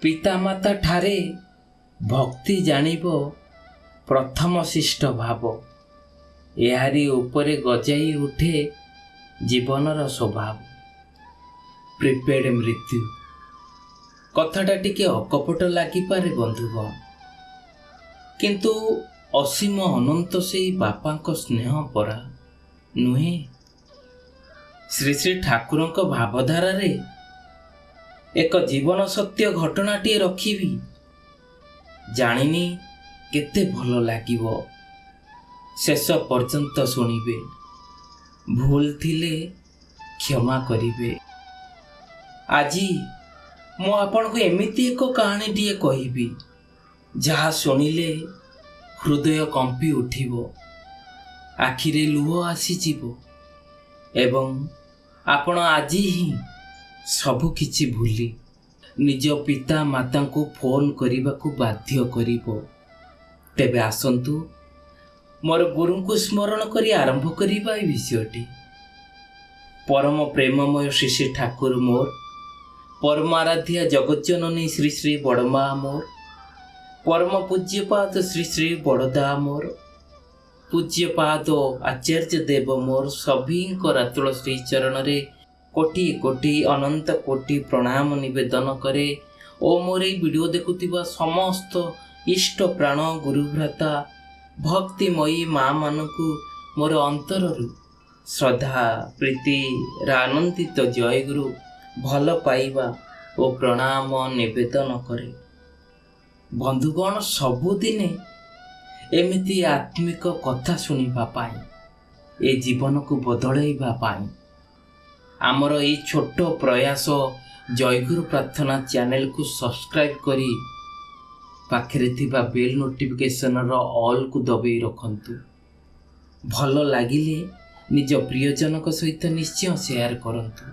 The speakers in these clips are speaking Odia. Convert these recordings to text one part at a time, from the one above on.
ପିତାମାତା ଠାରେ ଭକ୍ତି ଜାଣିବ ପ୍ରଥମ ଶିଷ୍ଟ ଭାବ। ଏହାରି ଉପରେ ଗଜାଇ ଉଠେ ଜୀବନର ସ୍ୱଭାବ। ପ୍ରିପେଡ୍ ମୃତ୍ୟୁ କଥାଟା ଟିକେ ଅକପଟ ଲାଗିପାରେ ବନ୍ଧୁଗଣ, କିନ୍ତୁ ଅସୀମ ଅନନ୍ତ ସେଇ ବାପାଙ୍କ ସ୍ନେହ ପରା ନୁହେଁ। ଶ୍ରୀ ଶ୍ରୀ ଠାକୁରଙ୍କ ଭାବଧାରାରେ ଏକ ଜୀବନ ସତ୍ୟ ଘଟଣାଟିଏ ରଖିବି। ଜାଣିନି କେତେ ଭଲ ଲାଗିବ, ଶେଷ ପର୍ଯ୍ୟନ୍ତ ଶୁଣିବେ। ଭୁଲ ଥିଲେ କ୍ଷମା କରିବେ। ଆଜି ମୁଁ ଆପଣଙ୍କୁ ଏମିତି ଏକ କାହାଣୀଟିଏ କହିବି, ଯାହା ଶୁଣିଲେ ହୃଦୟ କମ୍ପି ଉଠିବ, ଆଖିରେ ଲୁହ ଆସିଯିବ ଏବଂ ଆପଣ ଆଜି ହିଁ ସବୁ କିଛି ଭୁଲି ନିଜ ପିତା ମାତାଙ୍କୁ ଫୋନ୍ କରିବାକୁ ବାଧ୍ୟ କରିବ। ତେବେ ଆସନ୍ତୁ ମୋର ଗୁରୁଙ୍କୁ ସ୍ମରଣ କରି ଆରମ୍ଭ କରିବା ଏ ବିଷୟଟି। ପରମ ପ୍ରେମମୟ ଶ୍ରୀ ଶ୍ରୀ ଠାକୁର ମୋର୍, ପରମ ଆରାଧ୍ୟା ଜଗଜ୍ଜନନୀ ଶ୍ରୀ ଶ୍ରୀ ବଡ଼ମା ମୋର୍, ପରମ ପୂଜ୍ୟପାଦ ଶ୍ରୀ ଶ୍ରୀ ବଡ଼ଦା ମୋର୍, ପୂଜ୍ୟପାଦ ଆଚାର୍ଯ୍ୟ ଦେବ ମୋର୍ ସଭିଙ୍କର ଆତୁଳ ଶ୍ରୀ ଚରଣରେ କୋଟି କୋଟି ଅନନ୍ତ କୋଟି ପ୍ରଣାମ ନିବେଦନ କରେ ଓ ମୋର ଏହି ଭିଡ଼ିଓ ଦେଖୁଥିବା ସମସ୍ତ ଇଷ୍ଟ ପ୍ରାଣ ଗୁରୁଭ୍ରାତା ଭକ୍ତିମୟୀ ମା ମାନଙ୍କୁ ମୋର ଅନ୍ତରରୁ ଶ୍ରଦ୍ଧା ପ୍ରୀତିର ଆନନ୍ଦିତ ଜୟଗୁରୁ ଭଲ ପାଇବା ଓ ପ୍ରଣାମ ନିବେଦନ କରେ। ବନ୍ଧୁଗଣ, ସବୁଦିନେ ଏମିତି ଆତ୍ମିକ କଥା ଶୁଣିବା ପାଇଁ, ଏ ଜୀବନକୁ ବଦଳାଇବା ପାଇଁ ଆମର ଏଇ ଛୋଟ ପ୍ରୟାସ ଜୟଗୁରୁ ପ୍ରାର୍ଥନା ଚ୍ୟାନେଲକୁ ସବସ୍କ୍ରାଇବ୍ କରି ପାଖରେ ଥିବା ବେଲ୍ ନୋଟିଫିକେସନର ଅଲ୍କୁ ଦବେଇ ରଖନ୍ତୁ। ଭଲ ଲାଗିଲେ ନିଜ ପ୍ରିୟଜନଙ୍କ ସହିତ ନିଶ୍ଚୟ ସେୟାର କରନ୍ତୁ।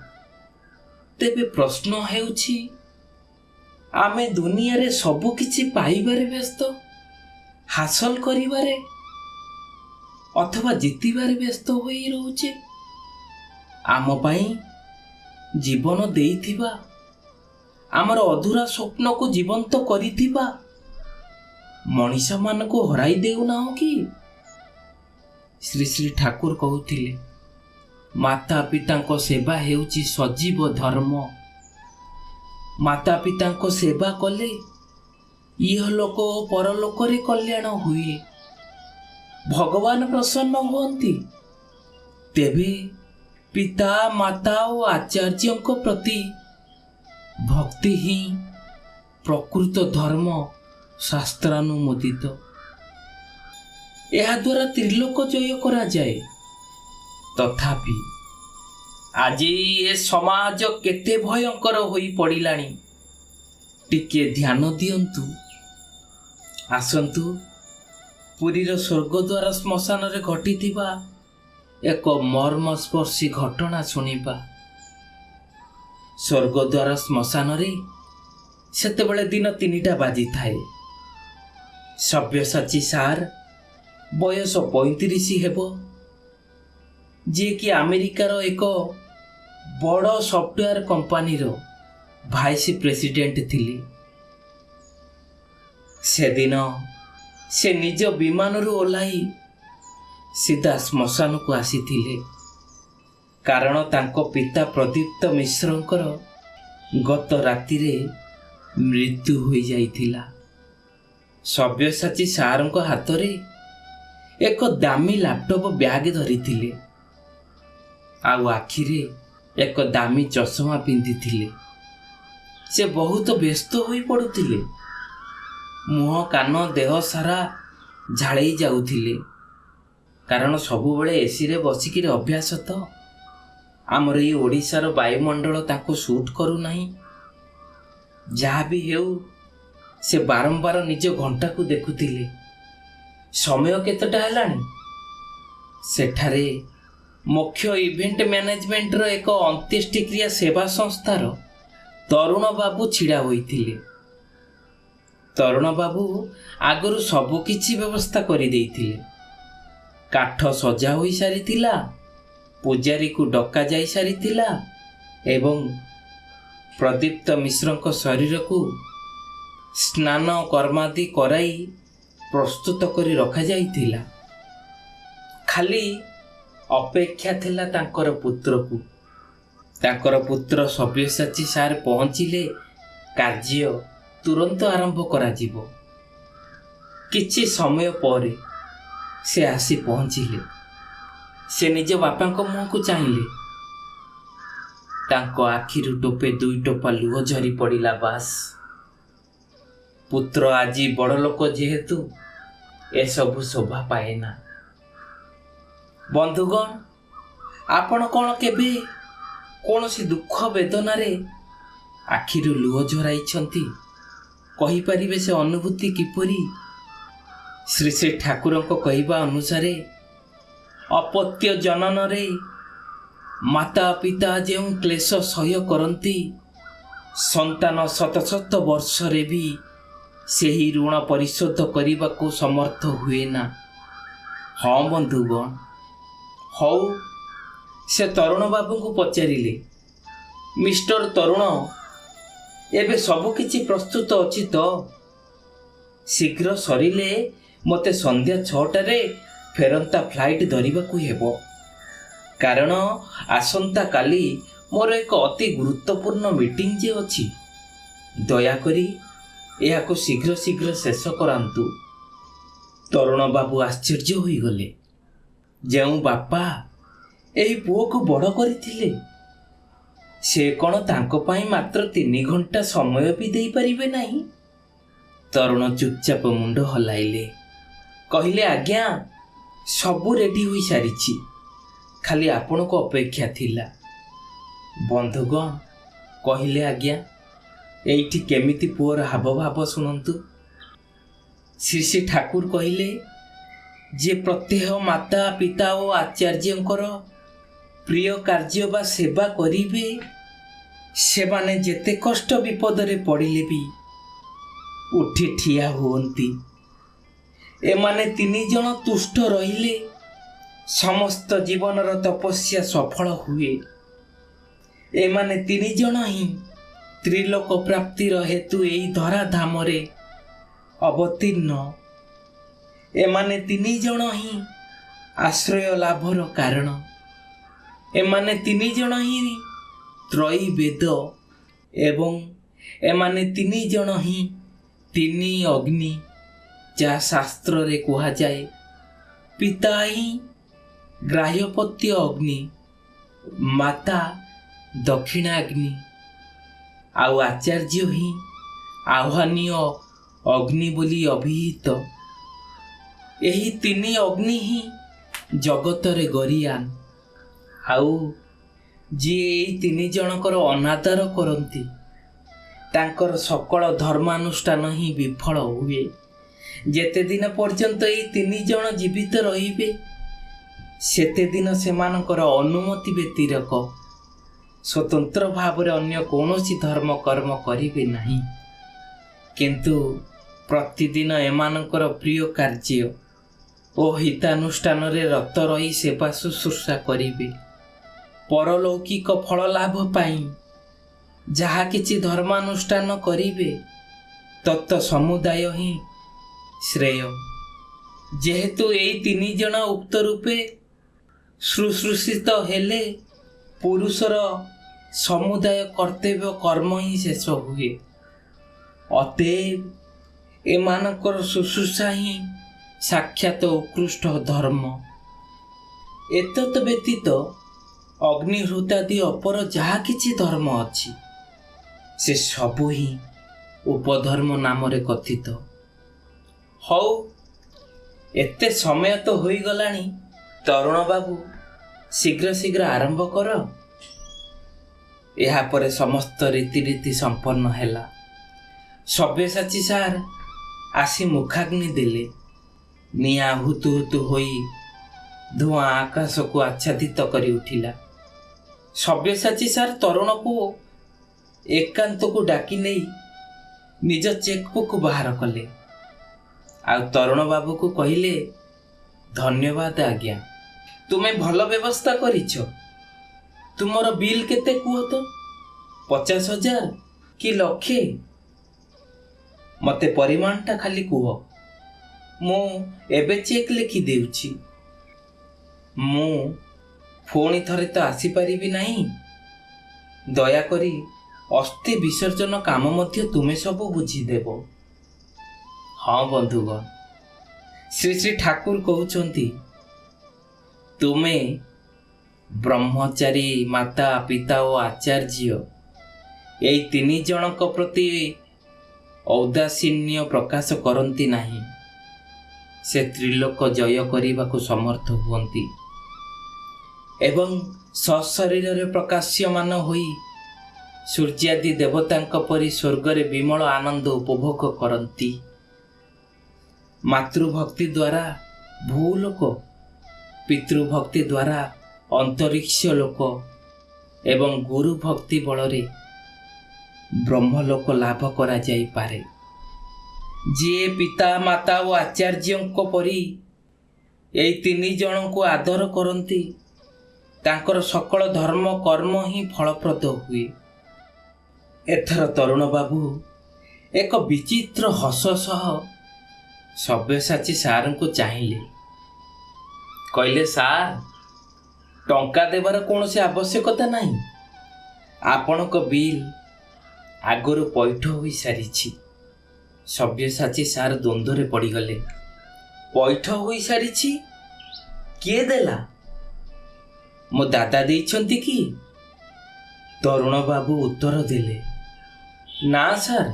ତେବେ ପ୍ରଶ୍ନ ହେଉଛି, ଆମେ ଦୁନିଆରେ ସବୁ କିଛି ପାଇବାରେ ବ୍ୟସ୍ତ, ହାସଲ କରିବାରେ ଅଥବା ଜିତିବାରେ ବ୍ୟସ୍ତ ହୋଇ ରହୁଛେ। ଆମ ପାଇଁ ଜୀବନ ଦେଇଥିବା, ଆମର ଅଧୁରା ସ୍ୱପ୍ନକୁ ଜୀବନ୍ତ କରିଥିବା ମଣିଷମାନଙ୍କୁ ହରାଇ ଦେଉନାହୁଁ କି? ଶ୍ରୀ ଶ୍ରୀ ଠାକୁର କହୁଥିଲେ, ମାତା ପିତାଙ୍କ ସେବା ହେଉଛି ସଜୀବ ଧର୍ମ। ମାତା ପିତାଙ୍କ ସେବା କଲେ ଇହଲୋକ ଓ ପରଲୋକରେ କଲ୍ୟାଣ ହୁଏ, ଭଗବାନ ପ୍ରସନ୍ନ ହୁଅନ୍ତି। ତେବେ ପିତା ମାତା ଓ ଆଚାର୍ଯ୍ୟଙ୍କ ପ୍ରତି ଭକ୍ତି ହିଁ ପ୍ରକୃତ ଧର୍ମ, ଶାସ୍ତ୍ରାନୁମୋଦିତ। ଏହାଦ୍ୱାରା ତ୍ରିଲୋକ ଜୟ କରାଯାଏ। ତଥାପି ଆଜି ଏ ସମାଜ କେତେ ଭୟଙ୍କର ହୋଇ ପଡ଼ିଲାଣି, ଟିକେ ଧ୍ୟାନ ଦିଅନ୍ତୁ। ଆସନ୍ତୁ ପୁରୀର ସ୍ୱର୍ଗଦ୍ୱାର ଶ୍ମଶାନରେ ଘଟିଥିବା ଏକ ମର୍ମସ୍ପର୍ଶୀ ଘଟଣା ଶୁଣିବା। ସ୍ୱର୍ଗଦ୍ୱାର ଶ୍ମଶାନରେ ସେତେବେଳେ ଦିନ 3ଟା ବାଜିଥାଏ। ସବ୍ୟସାଚୀ ସାର୍, ବୟସ 35 ହେବ, ଯିଏକି ଆମେରିକାର ଏକ ବଡ଼ ସଫ୍ଟୱେୟାର କମ୍ପାନୀର ଭାଇସ୍ ପ୍ରେସିଡେଣ୍ଟ ଥିଲେ। ସେଦିନ ସେ ନିଜ ବିମାନରୁ ଓହ୍ଲାଇ ସିଧା ଶ୍ମଶାନକୁ ଆସିଥିଲେ, କାରଣ ତାଙ୍କ ପିତା ପ୍ରଦୀପ୍ତ ମିଶ୍ରଙ୍କର ଗତ ରାତିରେ ମୃତ୍ୟୁ ହୋଇଯାଇଥିଲା। ସବ୍ୟସାଚୀ ସାରଙ୍କ ହାତରେ ଏକ ଦାମୀ ଲ୍ୟାପଟପ୍ ବ୍ୟାଗ୍ ଧରିଥିଲେ, ଆଉ ଆଖିରେ ଏକ ଦାମୀ ଚଷମା ପିନ୍ଧିଥିଲେ। ସେ ବହୁତ ବ୍ୟସ୍ତ ହୋଇ ପଡ଼ୁଥିଲେ, ମୁହଁ କାନ ଦେହ ସାରା ଝାଳେଇ ଯାଉଥିଲେ, କାରଣ ସବୁବେଳେ ଏସିରେ ବସିକିରି ଅଭ୍ୟାସ ତ। ଆମର ଏଇ ଓଡ଼ିଶାର ବାୟୁମଣ୍ଡଳ ତାଙ୍କୁ ସୁଟ୍ କରୁନାହିଁ। ଯାହା ବି ହେଉ, ସେ ବାରମ୍ବାର ନିଜ ଘଣ୍ଟାକୁ ଦେଖୁଥିଲେ, ସମୟ କେତେଟା ହେଲାଣି। ସେଠାରେ ମୁଖ୍ୟ ଇଭେଣ୍ଟ ମ୍ୟାନେଜମେଣ୍ଟର ଏକ ଅନ୍ତ୍ୟେଷ୍ଟିକ୍ରିୟା ସେବା ସଂସ୍ଥାର ତରୁଣ ବାବୁ ଛିଡ଼ା ହୋଇଥିଲେ। ତରୁଣ ବାବୁ ଆଗରୁ ସବୁ କିଛି ବ୍ୟବସ୍ଥା କରିଦେଇଥିଲେ। କାଠ ସଜା ହୋଇସାରିଥିଲା, ପୂଜାରୀକୁ ଡକାଯାଇ ସାରିଥିଲା ଏବଂ ପ୍ରଦୀପ୍ତ ମିଶ୍ରଙ୍କ ଶରୀରକୁ ସ୍ନାନ କର୍ମାଦି କରାଇ ପ୍ରସ୍ତୁତ କରି ରଖାଯାଇଥିଲା। ଖାଲି ଅପେକ୍ଷା ଥିଲା ତାଙ୍କର ପୁତ୍ରକୁ। ତାଙ୍କର ପୁତ୍ର ସବ୍ୟସାଚୀ ସାର୍ ପହଞ୍ଚିଲେ କାର୍ଯ୍ୟ ତୁରନ୍ତ ଆରମ୍ଭ କରାଯିବ। କିଛି ସମୟ ପରେ ସେ ଆସି ପହଞ୍ଚିଲେ। ସେ ନିଜ ବାପାଙ୍କ ମୁହଁକୁ ଚାହିଁଲେ। ତାଙ୍କ ଆଖିରୁ ଟୋପେ ଦୁଇ ଟୋପା ଲୁହ ଝରି ପଡ଼ିଲା। ବାସ୍, ପୁତ୍ର ଆଜି ବଡ଼ ଲୋକ ଯେହେତୁ ଏସବୁ ଶୋଭା ପାଏନା। ବନ୍ଧୁଗଣ, ଆପଣ କ'ଣ କେବେ କୌଣସି ଦୁଃଖ ବେଦନାରେ ଆଖିରୁ ଲୁହ ଝରାଇଛନ୍ତି? କହିପାରିବେ ସେ ଅନୁଭୂତି କିପରି? ଶ୍ରୀ ଶ୍ରୀ ଠାକୁରଙ୍କ କହିବା ଅନୁସାରେ ଅପତ୍ୟ ଜନନରେ ମାତା ପିତା ଯେଉଁ କ୍ଲେଶ ସହ୍ୟ କରନ୍ତି, ସନ୍ତାନ ଶତ ଶତ ବର୍ଷରେ ବି ସେହି ଋଣ ପରିଶୋଧ କରିବାକୁ ସମର୍ଥ ହୁଏ ନା। ହଁ ବନ୍ଧୁଗଣ, ହଉ। ସେ ତରୁଣ ବାବୁଙ୍କୁ ପଚାରିଲେ, ମିଷ୍ଟର ତରୁଣ, ଏବେ ସବୁକିଛି ପ୍ରସ୍ତୁତ ଅଛି ତ? ଶୀଘ୍ର ସରିଲେ ମୋତେ ସନ୍ଧ୍ୟା 6ଟାରେ ଫେରନ୍ତା ଫ୍ଲାଇଟ୍ ଧରିବାକୁ ହେବ। କାରଣ ଆସନ୍ତାକାଲି ମୋର ଏକ ଅତି ଗୁରୁତ୍ୱପୂର୍ଣ୍ଣ ମିଟିଂ ଯେ ଅଛି। ଦୟାକରି ଏହାକୁ ଶୀଘ୍ର ଶୀଘ୍ର ଶେଷ କରାନ୍ତୁ। ତରୁଣ ବାବୁ ଆଶ୍ଚର୍ଯ୍ୟ ହୋଇଗଲେ। ଯେଉଁ ବାପା ଏହି ପୁଅକୁ ବଡ଼ କରିଥିଲେ, ସେ କ'ଣ ତାଙ୍କ ପାଇଁ ମାତ୍ର 3 ଘଣ୍ଟା ସମୟ ବି ଦେଇପାରିବେ ନାହିଁ? ତରୁଣ ଚୁପଚାପ ମୁଣ୍ଡ ହଲାଇଲେ। କହିଲେ, ଆଜ୍ଞା, ସବୁ ରେଡି ହୋଇସାରିଛି, ଖାଲି ଆପଣଙ୍କୁ ଅପେକ୍ଷା ଥିଲା। ବନ୍ଧୁଗଣ କହିଲେ, ଆଜ୍ଞା, ଏଇଠି କେମିତି ପୁଅର ହାବଭାବ ଶୁଣନ୍ତୁ। ଶ୍ରୀ ଶ୍ରୀ ଠାକୁର କହିଲେ, ଯେ ପ୍ରତ୍ୟହ ମାତା ପିତା ଓ ଆଚାର୍ଯ୍ୟଙ୍କର ପ୍ରିୟ କାର୍ଯ୍ୟ ବା ସେବା କରିବେ, ସେମାନେ ଯେତେ କଷ୍ଟ ବିପଦରେ ପଡ଼ିଲେ ବି ଉଠି ଠିଆ ହୁଅନ୍ତି। ଏମାନେ 3 ଜଣ ତୁଷ୍ଟ ରହିଲେ ସମସ୍ତ ଜୀବନର ତପସ୍ୟା ସଫଳ ହୁଏ। ଏମାନେ 3 ଜଣ ହିଁ ତ୍ରିଲୋକ ପ୍ରାପ୍ତିର ହେତୁ ଏହି ଧରାଧାମରେ ଅବତୀର୍ଣ୍ଣ। ଏମାନେ 3 ଜଣ ହିଁ ଆଶ୍ରୟ ଲାଭର କାରଣ। ଏମାନେ 3 ଜଣ ହିଁ ତ୍ରୟୀ ବେଦ ଏବଂ ଏମାନେ 3 ଜଣ ହିଁ 3 ଅଗ୍ନି, ଯାହା ଶାସ୍ତ୍ରରେ କୁହାଯାଏ। ପିତା ହିଁ ଗ୍ରାହ୍ୟପତ୍ୟ ଅଗ୍ନି, ମାତା ଦକ୍ଷିଣାଗ୍ନି, ଆଉ ଆଚାର୍ଯ୍ୟ ହିଁ ଆହ୍ୱାନୀୟ ଅଗ୍ନି ବୋଲି ଅଭିହିତ। ଏହି 3 ଅଗ୍ନି ହିଁ ଜଗତରେ ଗରିଆନ। ଆଉ ଯିଏ ଏଇ 3 ଜଣଙ୍କର ଅନାଦର କରନ୍ତି, ତାଙ୍କର ସକଳ ଧର୍ମାନୁଷ୍ଠାନ ହିଁ ବିଫଳ ହୁଏ। ଯେତେ ଦିନ ପର୍ଯ୍ୟନ୍ତ ଏଇ 3 ଜଣ ଜୀବିତ ରହିବେ, ସେତେ ଦିନ ସେମାନଙ୍କର ଅନୁମତି ବ୍ୟତିରେକ ସ୍ୱତନ୍ତ୍ର ଭାବରେ ଅନ୍ୟ କୌଣସି ଧର୍ମ କର୍ମ କରିବେ ନାହିଁ। କିନ୍ତୁ ପ୍ରତିଦିନ ଏମାନଙ୍କର ପ୍ରିୟ କାର୍ଯ୍ୟ ଓ ହିତାନୁଷ୍ଠାନରେ ରତ ରହି ସେବା ଶୁଶ୍ରୂଷା କରିବେ। ପରଲୌକିକ ଫଳ ଲାଭ ପାଇଁ ଯାହା କିଛି ଧର୍ମାନୁଷ୍ଠାନ କରିବେ, ତତ୍ ସମୁଦାୟ ହିଁ ଶ୍ରେୟ। ଯେହେତୁ ଏଇ 3 ଜଣ ଉକ୍ତ ରୂପେ ଶୁଶ୍ରୂଷିତ ହେଲେ, ପୁରୁଷର ସମୁଦାୟ କର୍ତ୍ତବ୍ୟ କର୍ମ ହିଁ ଶେଷ ହୁଏ। ଅତଏବ ଏମାନଙ୍କର ଶୁଶ୍ରୂଷା ହିଁ ସାକ୍ଷାତ ଉତ୍କୃଷ୍ଟ ଧର୍ମ। ଏତତ୍ ବ୍ୟତୀତ ଅଗ୍ନିହୃତାଦି ଅପର ଯାହା କିଛି ଧର୍ମ ଅଛି, ସେ ସବୁ ହିଁ ଉପଧର୍ମ ନାମରେ କଥିତ। ହଉ, ଏତେ ସମୟ ତ ହୋଇଗଲାଣି। ତରୁଣ ବାବୁ, ଶୀଘ୍ର ଶୀଘ୍ର ଆରମ୍ଭ କର। ଏହାପରେ ସମସ୍ତ ରୀତିନୀତି ସମ୍ପନ୍ନ ହେଲା। ସବ୍ୟସାଚୀ ସାର୍ ଆସି ମୁଖାଗ୍ନି ଦେଲେ। ନିଆଁ ହୁତୁ ହୁତୁ ହୋଇ ଧୂଆଁ ଆକାଶକୁ ଆଚ୍ଛାଦିତ କରି ଉଠିଲା। ସବ୍ୟସାଚୀ ସାର୍ ତରୁଣକୁ ଏକାନ୍ତକୁ ଡାକି ନେଇ ନିଜ ଚେକବୁକ୍ ବାହାର କଲେ। ଆଉ ତରୁଣ ବାବୁକୁ କହିଲେ, ଧନ୍ୟବାଦ ଆଜ୍ଞା, ତୁମେ ଭଲ ବ୍ୟବସ୍ଥା କରିଛ। ତୁମର ବିଲ୍ କେତେ କୁହ ତ? 50,000 କି ଲକ୍ଷେ? ମୋତେ ପରିମାଣଟା ଖାଲି କୁହ, ମୁଁ ଏବେ ଚେକ୍ ଲେଖିଦେଉଛି। ମୁଁ ପୁଣି ଥରେ ତ ଆସିପାରିବି ନାହିଁ। ଦୟାକରି ଅସ୍ଥି ବିସର୍ଜନ କାମ ମଧ୍ୟ ତୁମେ ସବୁ ବୁଝିଦେବ। ହଁ ବନ୍ଧୁଗଣ, ଶ୍ରୀ ଶ୍ରୀ ଠାକୁର କହୁଛନ୍ତି, ତୁମେ ବ୍ରହ୍ମଚାରୀ, ମାତା, ପିତା ଓ ଆଚାର୍ଯ୍ୟ ଏଇ 3 ଜଣଙ୍କ ପ୍ରତି ଔଦାସୀନ୍ୟ ପ୍ରକାଶ କରନ୍ତି ନାହିଁ। ସେ ତ୍ରିଲୋକ ଜୟ କରିବାକୁ ସମର୍ଥ ହୁଅନ୍ତି ଏବଂ ସଶରୀରରେ ପ୍ରକାଶ୍ୟମାନ ହୋଇ ସୂର୍ଯ୍ୟାଦି ଦେବତାଙ୍କ ପରି ସ୍ୱର୍ଗରେ ବିମଳ ଆନନ୍ଦ ଉପଭୋଗ କରନ୍ତି। ମାତୃଭକ୍ତି ଦ୍ୱାରା ଭୂଲୋକ, ପିତୃଭକ୍ତି ଦ୍ୱାରା ଅନ୍ତରିକ୍ଷ ଲୋକ ଏବଂ ଗୁରୁ ଭକ୍ତି ବଳରେ ବ୍ରହ୍ମଲୋକ ଲାଭ କରାଯାଇପାରେ। ଯିଏ ପିତା, ମାତା ଓ ଆଚାର୍ଯ୍ୟଙ୍କ ପରି ଏଇ 3 ଜଣଙ୍କୁ ଆଦର କରନ୍ତି, ତାଙ୍କର ସକଳ ଧର୍ମ କର୍ମ ହିଁ ଫଳପ୍ରଦ ହୁଏ। ଏଥର ତରୁଣ ବାବୁ ଏକ ବିଚିତ୍ର ହସ ସହ ସବ୍ୟସାଚୀ ସାର୍ଙ୍କୁ ଚାହିଁଲେ। କହିଲେ, ସାର୍, ଟଙ୍କା ଦେବାର କୌଣସି ଆବଶ୍ୟକତା ନାହିଁ। ଆପଣଙ୍କ ବିଲ୍ ଆଗରୁ ପଇଠ ହୋଇସାରିଛି। ସବ୍ୟସାଚୀ ସାର୍ ଦ୍ୱନ୍ଦ୍ୱରେ ପଡ଼ିଗଲେ। ପଇଠ ହୋଇସାରିଛି? କିଏ ଦେଲା? ମୋ ଦାଦା ଦେଇଛନ୍ତି କି? ତରୁଣ ବାବୁ ଉତ୍ତର ଦେଲେ, ନା ସାର୍,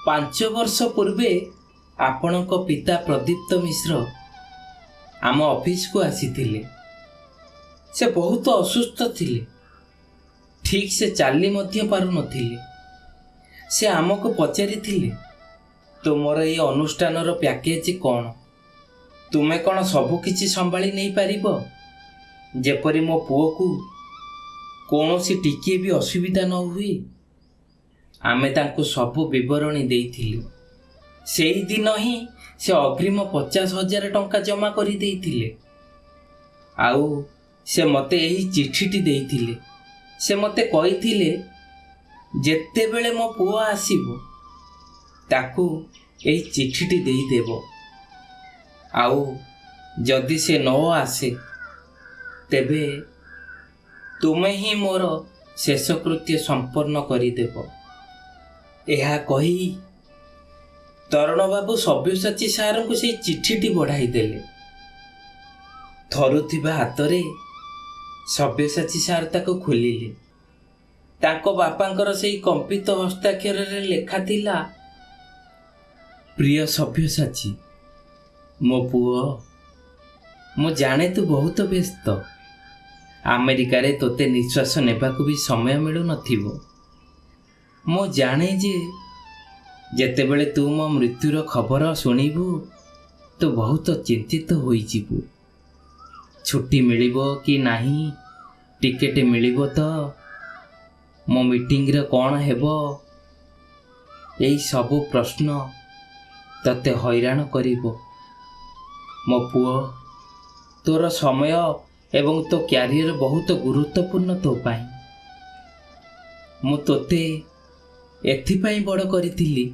5 ବର୍ଷ ପୂର୍ବେ ଆପଣଙ୍କ ପିତା ପ୍ରଦୀପ୍ତ ମିଶ୍ର ଆମ ଅଫିସକୁ ଆସିଥିଲେ। ସେ ବହୁତ ଅସୁସ୍ଥ ଥିଲେ, ଠିକ୍ ସେ ଚାଲି ମଧ୍ୟ ପାରୁନଥିଲେ। ସେ ଆମକୁ ପଚାରିଥିଲେ, ତୁମର ଏଇ ଅନୁଷ୍ଠାନର ପ୍ୟାକେଜ କ'ଣ? ତୁମେ କ'ଣ ସବୁ କିଛି ସମ୍ଭାଳି ନେଇପାରିବ, ଯେପରି ମୋ ପୁଅକୁ କୌଣସି ଟିକିଏ ବି ଅସୁବିଧା ନ ହୁଏ? ଆମେ ତାଙ୍କୁ ସବୁ ବିବରଣୀ ଦେଇଥିଲୁ। ସେଇଦିନ ହିଁ ସେ ଅଗ୍ରିମ 50,000 ଟଙ୍କା ଜମା କରିଦେଇଥିଲେ। ଆଉ ସେ ମୋତେ ଏହି ଚିଠିଟି ଦେଇଥିଲେ। ସେ ମୋତେ କହିଥିଲେ, ଯେତେବେଳେ ମୋ ପୁଅ ଆସିବ ତାକୁ ଏହି ଚିଠିଟି ଦେଇଦେବ। ଆଉ ଯଦି ସେ ନ ଆସେ ତେବେ ତୁମେ ହିଁ ମୋର ଶେଷକୃତ୍ୟ ସମ୍ପନ୍ନ କରିଦେବ। ଏହା କହି ତରୁଣବାବୁ ସବ୍ୟସାଚୀ ସାର୍ଙ୍କୁ ସେଇ ଚିଠିଟି ବଢ଼ାଇଦେଲେ। ଥରୁଥିବା ହାତରେ ସବ୍ୟସାଚୀ ସାର୍ ତାକୁ ଖୋଲିଲେ। ତାଙ୍କ ବାପାଙ୍କର ସେଇ କମ୍ପିତ ହସ୍ତାକ୍ଷରରେ ଲେଖା ଥିଲା, ପ୍ରିୟ ସବ୍ୟସାଚୀ, ମୋ ପୁଅ, ମୁଁ ଜାଣେ ତୁ ବହୁତ ବ୍ୟସ୍ତ। ଆମେରିକାରେ ତୋତେ ନିଶ୍ୱାସ ନେବାକୁ ବି ସମୟ ମିଳୁନଥିବ। ମୁଁ ଜାଣେ ଯେ ଯେତେବେଳେ ତୁ ମୋ ମୃତ୍ୟୁର ଖବର ଶୁଣିବୁ ତୁ ବହୁତ ଚିନ୍ତିତ ହୋଇଯିବୁ। ଛୁଟି ମିଳିବ କି ନାହିଁ, ଟିକେଟ ମିଳିବ ତ, ମୋ ମିଟିଂରେ କ'ଣ ହେବ, ଏଇ ସବୁ ପ୍ରଶ୍ନ ତତେ ହଇରାଣ କରିବ। ମୋ ପୁଅ, ତୋର ସମୟ ଏବଂ ତୋ କ୍ୟାରିୟର ବହୁତ ଗୁରୁତ୍ୱପୂର୍ଣ୍ଣ ତୋ ପାଇଁ। ମୁଁ ତୋତେ ଏଥିପାଇଁ ବଡ଼ କରିଥିଲି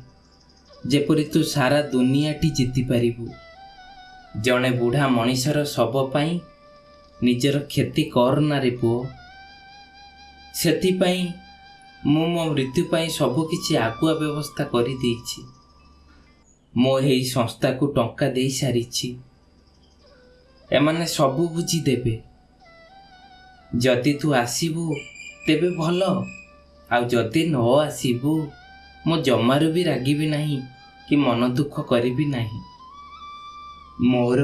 ଯେପରି ତୁ ସାରା ଦୁନିଆଟି ଜିତିପାରିବୁ। ଜଣେ ବୁଢ଼ା ମଣିଷର ଶବ ପାଇଁ ନିଜର କ୍ଷତି କରନାରେ ପୁଅ। ସେଥିପାଇଁ ମୁଁ ମୋ ମୃତ୍ୟୁ ପାଇଁ ସବୁକିଛି ଆଗୁଆ ବ୍ୟବସ୍ଥା କରିଦେଇଛି। ମୁଁ ଏହି ସଂସ୍ଥାକୁ ଟଙ୍କା ଦେଇ ସାରିଛି। ଏମାନେ ସବୁ ବୁଝିଦେବେ। ଯଦି ତୁ ଆସିବୁ ତେବେ ଭଲ, ଆଉ ଯଦି ନ ଆସିବୁ ମୁଁ ଜମାରୁ ବି ରାଗିବି ନାହିଁ କି ମନ ଦୁଃଖ କରିବି ନାହିଁ। ମୋର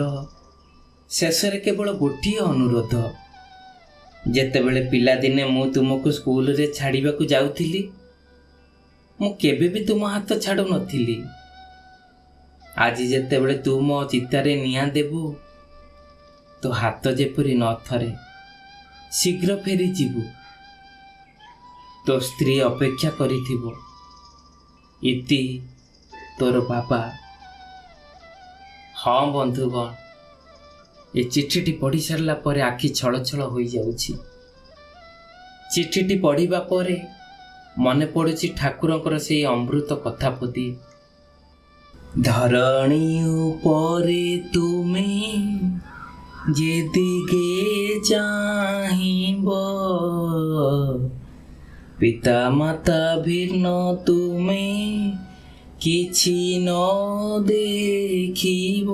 ଶେଷରେ କେବଳ ଗୋଟିଏ ଅନୁରୋଧ, ଯେତେବେଳେ ପିଲାଦିନେ ମୁଁ ତୁମକୁ ସ୍କୁଲରେ ଛାଡ଼ିବାକୁ ଯାଉଥିଲି ମୁଁ କେବେ ବି ତୁମ ହାତ ଛାଡ଼ୁନଥିଲି। ଆଜି ଯେତେବେଳେ ତୁ ମୋ ଚିତାରେ ନିଆଁ ଦେବୁ ତୋ ହାତ ଯେପରି ନ ଥରେ। ଶୀଘ୍ର ଫେରିଯିବୁ। ତୋ ସ୍ତ୍ରୀ ଅପେକ୍ଷା କରିଥିବ। ଇତି ତୋର ବାବା। ହଁ ବନ୍ଧୁଗଣ, ଏ ଚିଠିଟି ପଢ଼ି ସାରିଲା ପରେ ଆଖି ଛଳଛଳ ହୋଇଯାଉଛି। ଚିଠିଟି ପଢ଼ିବା ପରେ ମନେ ପଡ଼ୁଛି ଠାକୁରଙ୍କର ସେଇ ଅମୃତ କଥା ପଦି। ଧରଣୀ ଉପରେ ତୁମେ ଯେଦିଗେ ଚାହିଁବ, ପିତା ମାତା ଭିନ୍ନ ତୁମେ କିଛି ନ ଦେଖିବ।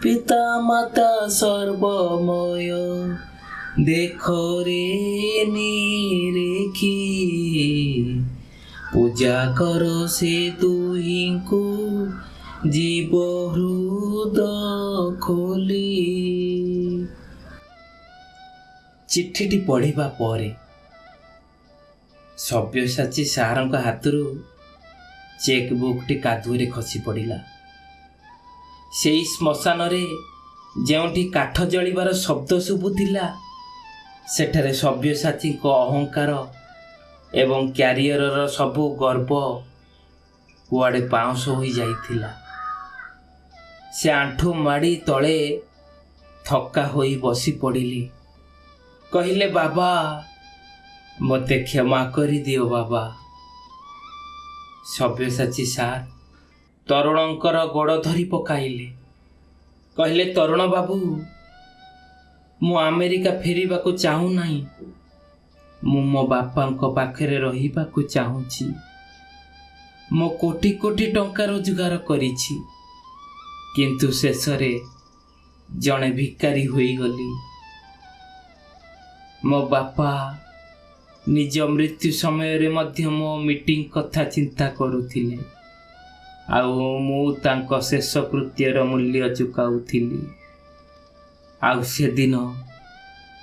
ପିତା ମାତା ସର୍ବମୟ ଦେଖରେ ନିରେଖି, ପୂଜା କର ସେ ଦୁହିଁଙ୍କୁ ଜୀବ ହୃଦ ଖୋଲି। ଚିଠିଟି ପଢ଼ିବା ପରେ ସବ୍ୟସାଚୀ ସାରଙ୍କ ହାତରୁ ଚେକ୍ ବୁକ୍ଟି କାଦୁଅରେ ଖସି ପଡ଼ିଲା। ସେଇ ଶ୍ମଶାନରେ ଯେଉଁଠି କାଠ ଜଳିବାର ଶବ୍ଦ ଶୁଭୁଥିଲା, ସେଠାରେ ସବ୍ୟସାଚୀଙ୍କ ଅହଙ୍କାର ଏବଂ କ୍ୟାରିୟରର ସବୁ ଗର୍ବ କୁଆଡ଼େ ପାଉଁଶ ହୋଇଯାଇଥିଲା। ସେ ଆଣ୍ଠୁ ମାଡ଼ି ତଳେ ଥକା ହୋଇ ବସି ପଡ଼ିଲି। କହିଲେ, ବାବା ମୋତେ କ୍ଷମା କରିଦିଅ ବାବା। ସବ୍ୟସାଚୀ ସାର୍ ତରୁଣଙ୍କର ଗୋଡ଼ ଧରି ପକାଇଲେ। କହିଲେ, ତରୁଣ ବାବୁ, ମୁଁ ଆମେରିକା ଫେରିବାକୁ ଚାହୁଁନାହିଁ। ମୁଁ ମୋ ବାପାଙ୍କ ପାଖରେ ରହିବାକୁ ଚାହୁଁଛି। ମୁଁ କୋଟି କୋଟି ଟଙ୍କା ରୋଜଗାର କରିଛି, କିନ୍ତୁ ଶେଷରେ ଜଣେ ଭିକାରୀ ହୋଇଗଲି। ମୋ ବାପା ନିଜ ମୃତ୍ୟୁ ସମୟରେ ମଧ୍ୟ ମୋ ମିଟିଂ କଥା ଚିନ୍ତା କରୁଥିଲେ, ଆଉ ମୁଁ ତାଙ୍କ ଶେଷ କୃତ୍ୟର ମୂଲ୍ୟ ଚୁକାଉଥିଲି। ଆଉ ସେଦିନ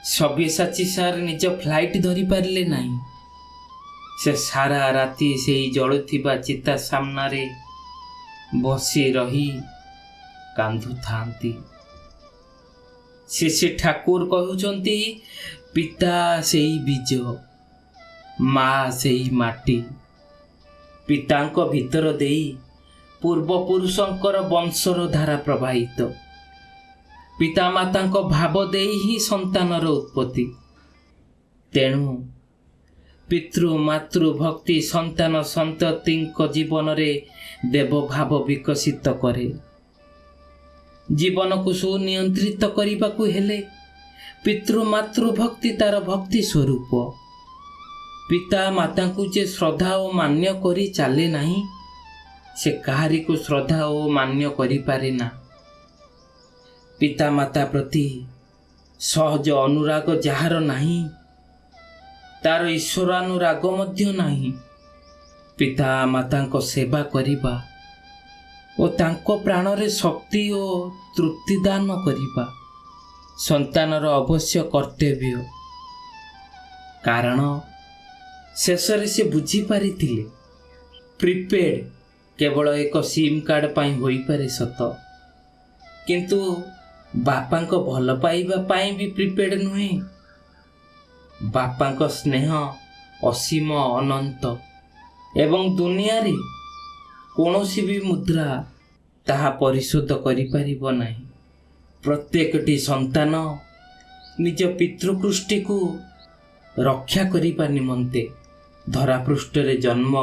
ସବ୍ୟସାଚୀ ସାର୍ ନିଜ ଫ୍ଲାଇଟ୍ ଧରିପାରିଲେ ନାହିଁ। ସେ ସାରା ରାତି ସେଇ ଜଳୁଥିବା ଚିତା ସାମ୍ନାରେ ବସି ରହି କାନ୍ଦୁଥାନ୍ତି। ଶ୍ରୀ ଠାକୁର କହୁଛନ୍ତି, ପିତା ସେଇ ବୀଜ, ମା ସେଇ ମାଟି। ପିତାଙ୍କ ଭିତର ଦେଇ ପୂର୍ବପୁରୁଷଙ୍କର ବଂଶର ଧାରା ପ୍ରବାହିତ। ପିତାମାତାଙ୍କ ଭାବ ଦେଇ ହିଁ ସନ୍ତାନର ଉତ୍ପତ୍ତି। ତେଣୁ ପିତୃ ମାତୃ ଭକ୍ତି ସନ୍ତାନ ସନ୍ତତିଙ୍କ ଜୀବନରେ ଦେବଭାବ ବିକଶିତ କରେ। ଜୀବନକୁ ସୁନିୟନ୍ତ୍ରିତ କରିବାକୁ ହେଲେ ପିତୃ ମାତୃ ଭକ୍ତି ତାର ଭକ୍ତି ସ୍ୱରୂପ। ପିତା ମାତାଙ୍କୁ ଯେ ଶ୍ରଦ୍ଧା ଓ ମାନ୍ୟ କରି ଚାଲେ ନାହିଁ, ସେ କାହାରିକୁ ଶ୍ରଦ୍ଧା ଓ ମାନ୍ୟ କରିପାରେ ନା। ପିତାମାତା ପ୍ରତି ସହଜ ଅନୁରାଗ ଯାହାର ନାହିଁ, ତାର ଈଶ୍ୱରାନୁରାଗ ମଧ୍ୟ ନାହିଁ। ପିତା ମାତାଙ୍କ ସେବା କରିବା ଓ ତାଙ୍କ ପ୍ରାଣରେ ଶକ୍ତି ଓ ତୃପ୍ତି ଦାନ କରିବା ସନ୍ତାନର ଅବଶ୍ୟ କର୍ତ୍ତବ୍ୟ। କାରଣ ଶେଷରେ ସେ ବୁଝିପାରିଥିଲେ, ପ୍ରିପେଡ୍ କେବଳ ଏକ ସିମ୍ କାର୍ଡ଼ ପାଇଁ ହୋଇପାରେ ସତ, କିନ୍ତୁ ବାପାଙ୍କ ଭଲ ପାଇବା ପାଇଁ ବି ପ୍ରିପେଡ୍ ନୁହେଁ। ବାପାଙ୍କ ସ୍ନେହ ଅସୀମ ଅନନ୍ତ ଏବଂ ଦୁନିଆରେ କୌଣସି ବି ମୁଦ୍ରା ତାହା ପରିଶୋଧ କରିପାରିବ ନାହିଁ। ପ୍ରତ୍ୟେକଟି ସନ୍ତାନ ନିଜ ପିତୃକୃଷ୍ଟିକୁ ରକ୍ଷା କରିବା ନିମନ୍ତେ ଧରାପୃଷ୍ଠରେ ଜନ୍ମ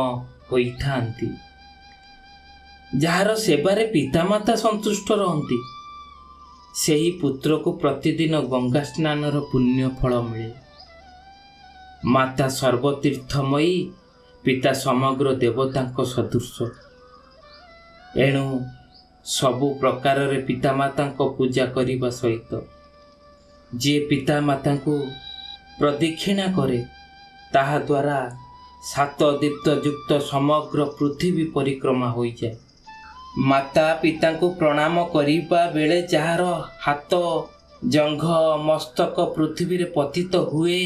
ହୋଇଥାନ୍ତି। ଯାହାର ସେବାରେ ପିତାମାତା ସନ୍ତୁଷ୍ଟ ରହନ୍ତି, ସେହି ପୁତ୍ରକୁ ପ୍ରତିଦିନ ଗଙ୍ଗା ସ୍ନାନର ପୁଣ୍ୟ ଫଳ ମିଳେ। ମାତା ସର୍ବତୀର୍ଥମୟୀ, ପିତା ସମଗ୍ର ଦେବତାଙ୍କ ସଦୃଶ। ଏଣୁ ସବୁ ପ୍ରକାରରେ ପିତାମାତାଙ୍କ ପୂଜା କରିବା ସହିତ ଯିଏ ପିତାମାତାଙ୍କୁ ପ୍ରଦକ୍ଷିଣା କରେ, ତାହା ଦ୍ୱାରା 7 ଦୀପ୍ତ ଯୁକ୍ତ ସମଗ୍ର ପୃଥିବୀ ପରିକ୍ରମା ହୋଇଯାଏ। ମାତା ପିତାଙ୍କୁ ପ୍ରଣାମ କରିବା ବେଳେ ଯାହାର ହାତ, ଜଙ୍ଘ, ମସ୍ତକ ପୃଥିବୀରେ ପତିତ ହୁଏ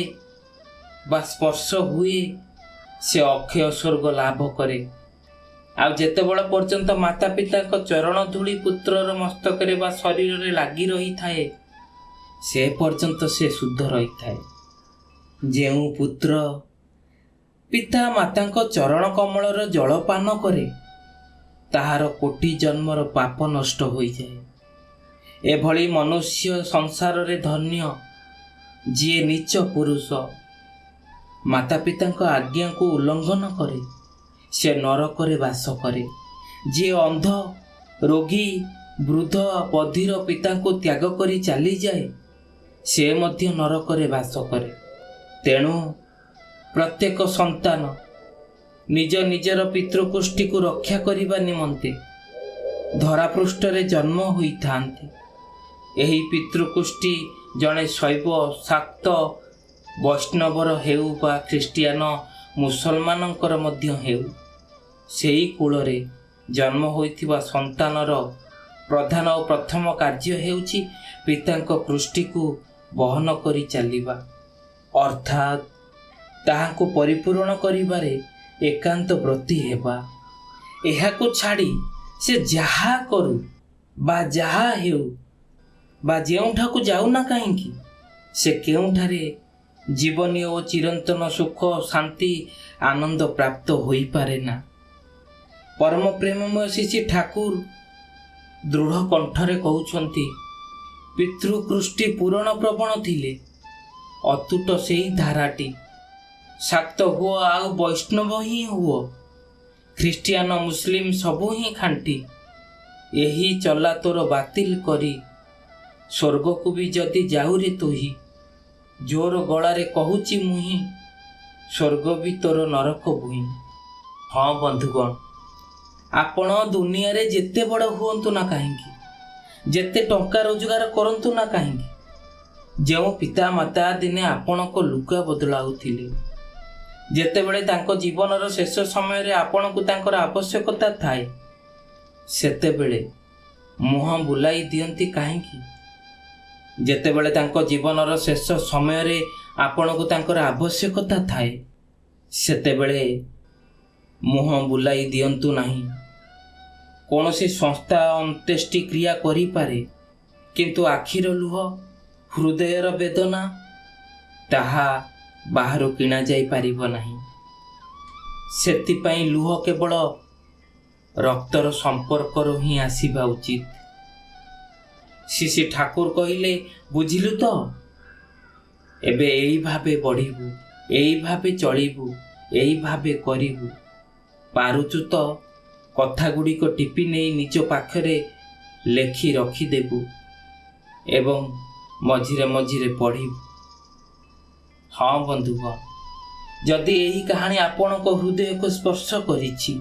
ବା ସ୍ପର୍ଶ ହୁଏ, ସେ ଅକ୍ଷୟ ସ୍ୱର୍ଗ ଲାଭ କରେ। ଆଉ ଯେତେବେଳେ ପର୍ଯ୍ୟନ୍ତ ମାତା ପିତାଙ୍କ ଚରଣ ଧୂଳି ପୁତ୍ରର ମସ୍ତକରେ ବା ଶରୀରରେ ଲାଗି ରହିଥାଏ, ସେ ପର୍ଯ୍ୟନ୍ତ ସେ ଶୁଦ୍ଧ ରହିଥାଏ। ଯେଉଁ ପୁତ୍ର ପିତା ମାତାଙ୍କ ଚରଣ କମଳର ଜଳପାନ କରେ, ତାହାର କୋଟି ଜନ୍ମର ପାପ ନଷ୍ଟ ହୋଇଯାଏ। ଏଭଳି ମନୁଷ୍ୟ ସଂସାରରେ ଧନ୍ୟ, ଯିଏ ନୀଚ ପୁରୁଷ ମାତା ପିତାଙ୍କ ଆଜ୍ଞାକୁ ଉଲ୍ଲଙ୍ଘନ କରେ। ସେ ନରକରେ ବାସ କରେ। ଯିଏ ଅନ୍ଧ, ରୋଗୀ, ବୃଦ୍ଧ, ବଧିର ପିତାଙ୍କୁ ତ୍ୟାଗ କରି ଚାଲିଯାଏ, ସେ ମଧ୍ୟ ନରକରେ ବାସ କରେ। ତେଣୁ ପ୍ରତ୍ୟେକ ସନ୍ତାନ ନିଜ ନିଜର ପିତୃପୁଷ୍ଟିକୁ ରକ୍ଷା କରିବା ନିମନ୍ତେ ଧରାପୃଷ୍ଠରେ ଜନ୍ମ ହୋଇଥାନ୍ତି। ଏହି ପିତୃପୁଷ୍ଟି ଜଣେ ଶୈବ, ଶାକ୍ତ, ବୈଷ୍ଣବର ହେଉ ବା ଖ୍ରୀଷ୍ଟିଆନ, ମୁସଲମାନଙ୍କର ମଧ୍ୟ ହେଉ, ସେହି କୂଳରେ ଜନ୍ମ ହୋଇଥିବା ସନ୍ତାନର ପ୍ରଧାନ ଓ ପ୍ରଥମ କାର୍ଯ୍ୟ ହେଉଛି ପିତାଙ୍କ ପୃଷ୍ଟିକୁ ବହନ କରି ଚାଲିବା, ଅର୍ଥାତ୍ ତାହାଙ୍କୁ ପରିପୂରଣ କରିବାରେ ଏକାନ୍ତ ବ୍ରତୀ ହେବା। ଏହାକୁ ଛାଡ଼ି ସେ ଯାହା କରୁ ବା ଯାହା ହେଉ ବା ଯେଉଁଠାକୁ ଯାଉନା କାହିଁକି, ସେ କେଉଁଠାରେ ଜୀବନୀୟ ଓ ଚିରନ୍ତନ ସୁଖ, ଶାନ୍ତି, ଆନନ୍ଦ ପ୍ରାପ୍ତ ହୋଇପାରେ ନା। ପରମ ପ୍ରେମମୟ ଶ୍ରୀ ଠାକୁର ଦୃଢ଼ କଣ୍ଠରେ କହୁଛନ୍ତି, ପିତୃପୃଷ୍ଟି ପୂରଣ ପ୍ରବଣ ଥିଲେ ଅତୁଟ ସେହି ଧାରାଟି। ଶାକ୍ତ ହୁଅ ଆଉ ବୈଷ୍ଣବ ହିଁ ହୁଅ, ଖ୍ରୀଷ୍ଟିଆନ, ମୁସଲିମ ସବୁ ହିଁ ଖାଣ୍ଟି। ଏହି ଚଲା ତୋର ବାତିଲ କରି ସ୍ୱର୍ଗକୁ ବି ଯଦି ଯାଉରେ ତୁହି, ଜୋର ଗଳାରେ କହୁଛି ମୁହିଁ, ସ୍ୱର୍ଗ ବି ତୋର ନରକ ଭୁଇଁ। ହଁ ବନ୍ଧୁଗଣ, ଆପଣ ଦୁନିଆରେ ଯେତେ ବଡ଼ ହୁଅନ୍ତୁ ନା କାହିଁକି, ଯେତେ ଟଙ୍କା ରୋଜଗାର କରନ୍ତୁ ନା କାହିଁକି, ଯେଉଁ ପିତା ମାତା ଦିନେ ଆପଣଙ୍କ ଲୁଗା ବଦଳାଉଥିଲେ, ଯେତେବେଳେ ତାଙ୍କ ଜୀବନର ଶେଷ ସମୟରେ ଆପଣଙ୍କୁ ତାଙ୍କର ଆବଶ୍ୟକତା ଥାଏ, ସେତେବେଳେ ମୁହଁ ବୁଲାଇ ଦିଅନ୍ତି କାହିଁକି? ଯେତେବେଳେ ତାଙ୍କ ଜୀବନର ଶେଷ ସମୟରେ ଆପଣଙ୍କୁ ତାଙ୍କର ଆବଶ୍ୟକତା ଥାଏ, ସେତେବେଳେ ମୁହଁ ବୁଲାଇ ଦିଅନ୍ତୁ ନାହିଁ। କୌଣସି ସଂସ୍ଥା ଅନ୍त्यେଷ୍ଟି କ୍ରିୟା କରିପାରେ, କିନ୍ତୁ ଆଖିର ଲୁହ, ହୃଦୟର ବେଦନା, ତାହା ବାହାରୁ କିଣାଯାଇପାରିବ ନାହିଁ। ସେଥିପାଇଁ ଲୁହ କେବଳ ରକ୍ତର ସମ୍ପର୍କରୁ ହିଁ ଆସିବା ଉଚିତ। ଶ୍ରୀ ଠାକୁର କହିଲେ, ବୁଝିଲୁ ତ? ଏବେ ଏଇ ଭାବେ ବଢ଼ିବୁ, ଏଇ ଭାବେ ଚଳିବୁ, ଏଇ ଭାବେ କରିବୁ। ପାରୁଛୁ ତ କଥାଗୁଡ଼ିକ ଟିପି ନେଇ ନିଜ ପାଖରେ ଲେଖି ରଖିଦେବୁ ଏବଂ ମଝିରେ ମଝିରେ ପଢ଼ିବୁ। ହଁ ବନ୍ଧୁଗଣ, ଯଦି ଏହି କାହାଣୀ ଆପଣଙ୍କ ହୃଦୟକୁ ସ୍ପର୍ଶ କରିଛି,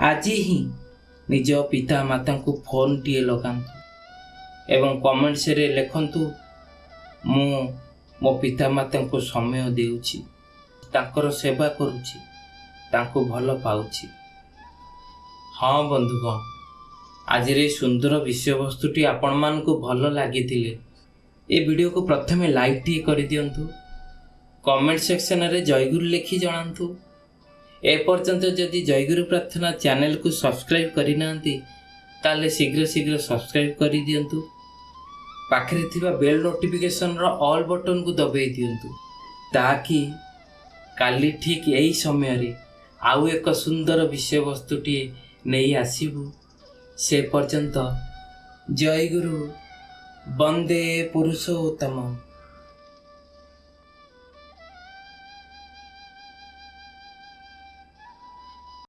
ଆଜି ହିଁ ନିଜ ପିତା ମାତାଙ୍କୁ ଫୋନ୍ଟିଏ ଲଗାନ୍ତୁ ଏବଂ କମେଣ୍ଟସରେ ଲେଖନ୍ତୁ, ମୁଁ ମୋ ପିତାମାତାଙ୍କୁ ସମୟ ଦେଉଛି, ତାଙ୍କର ସେବା କରୁଛି, ତାଙ୍କୁ ଭଲ ପାଉଛି। ହଁ ବନ୍ଧୁଗଣ, ଆଜିର ଏହି ସୁନ୍ଦର ବିଷୟବସ୍ତୁଟି ଆପଣମାନଙ୍କୁ ଭଲ ଲାଗିଥିଲେ ଏ ଭିଡ଼ିଓକୁ ପ୍ରଥମେ ଲାଇକ୍ଟିଏ କରିଦିଅନ୍ତୁ, କମେଣ୍ଟ ସେକ୍ସନରେ ଜୟଗୁରୁ ଲେଖି ଜଣାନ୍ତୁ। ଏପର୍ଯ୍ୟନ୍ତ ଯଦି ଜୟଗୁରୁ ପ୍ରାର୍ଥନା ଚ୍ୟାନେଲକୁ ସବସ୍କ୍ରାଇବ୍ କରିନାହାନ୍ତି, ତାହେଲେ ଶୀଘ୍ର ସବସ୍କ୍ରାଇବ୍ କରିଦିଅନ୍ତୁ। ପାଖରେ ଥିବା ବେଲ୍ ନୋଟିଫିକେସନର ଅଲ୍ ବଟନକୁ ଦବାଇ ଦିଅନ୍ତୁ, ତାକି କାଲି ଠିକ୍ ଏହି ସମୟରେ ଆଉ ଏକ ସୁନ୍ଦର ବିଷୟବସ୍ତୁଟିଏ ନେଇ ଆସିବୁ। ସେ ପର୍ଯ୍ୟନ୍ତ ଜୟ ଗୁରୁ, ବନ୍ଦେ ପୁରୁଷୋତ୍ତମ।